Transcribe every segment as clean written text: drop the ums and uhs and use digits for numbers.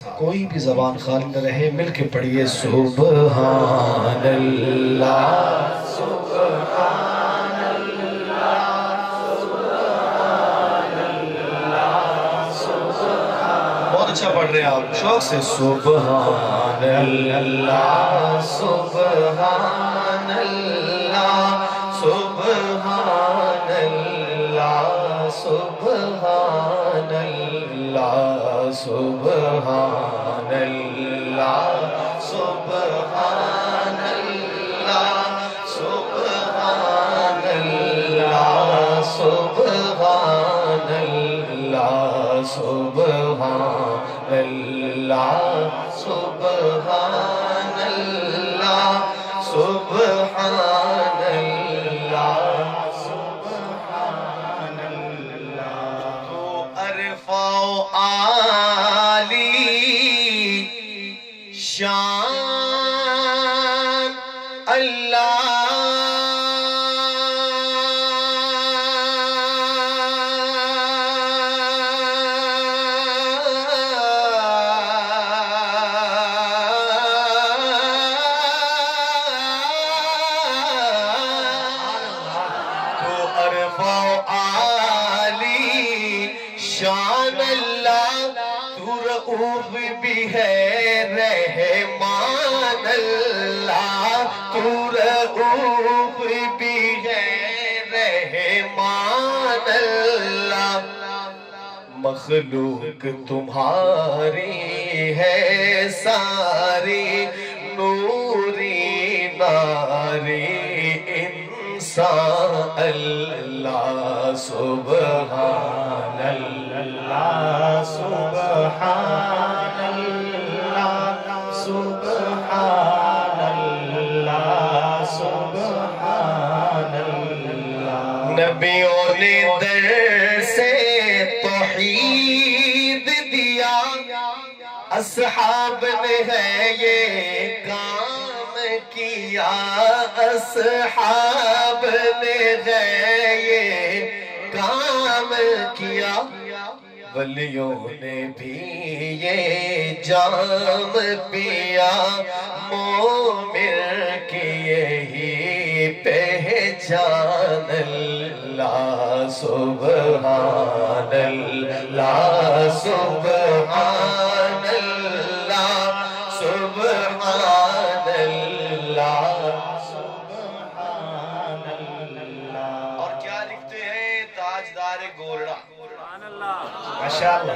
کوئی بھی زبان خالی نہ رہے، مل کے پڑھیے سبحان اللہ سبحان اللہ سبحان اللہ سبحان۔ بہت اچھا پڑھ رہے ہیں آپ، شوق سے سبحان اللہ سبحان اللہ سبحان اللہ سبحان اللہ سبحان اللہ سبحان اللہ سبحان اللہ سبحان اللہ سبحان اللہ سبحان اللہ سبحان اللہ سبحان اللہ۔ تو ارفع عالی شان اللہ شان اللہ، تو رؤوف بھی ہے رحمان اللہ، تو رؤوف بھی ہے رحمان اللہ۔ مخلوق تمہاری ہے ساری، نوری ناری انسان اللہ سبحان اللہ سبحان اللہ سبحان اللہ سبحان اللہ۔ نبیوں نے در سے توحید دیا، اصحاب نے ہے یہ کام کیا، اصحاب نے ہے یہ کام کیا، ولیوں نے بھی یہ جام پیا، مومن کی یہی پہچان اللہ سبحان اللہ سبحان اللہ سبحان اللہ سبحان اللہ۔ اور کیا لکھتے ہیں تاجدار گورڑا؟ ماشاءاللہ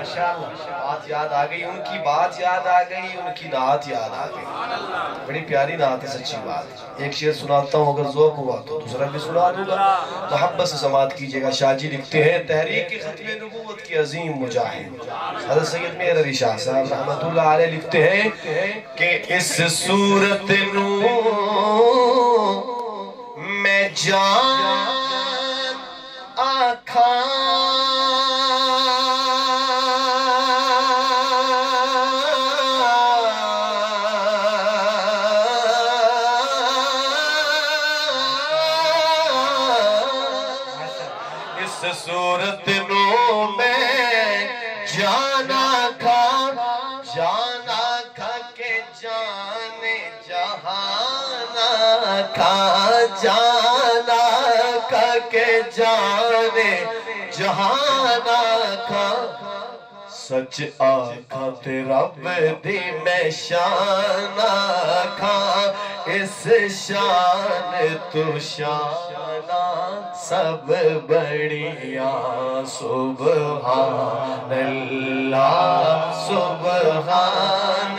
بات یاد آ گئی، ان کی بات یاد آ گئی، ان کی نعت یاد آ گئی، بڑی پیاری نعت ہے، سچی بات۔ ایک شعر سناتا ہوں، اگر ذوق ہوا تو دوسرا بھی سنا دوں گا، محبت سے سماعت کیجئے گا۔ شاہ جی لکھتے ہیں تحریک ختم نبوت کی عظیم مجاہد حضرت سید مہر علی شاہ صاحب رحمت اللہ علیہ لکھتے ہیں کہ اس صورت نو میں جان آکھاں صورت نو میں جانا کھا کے جانے جہانا کھا، جانا کھا کے جانے جہانا کھا، سچ آکھا تے رب دی میں شان آکھا، اس شان تو شانہ سب بڑیا سبحان اللہ سبحان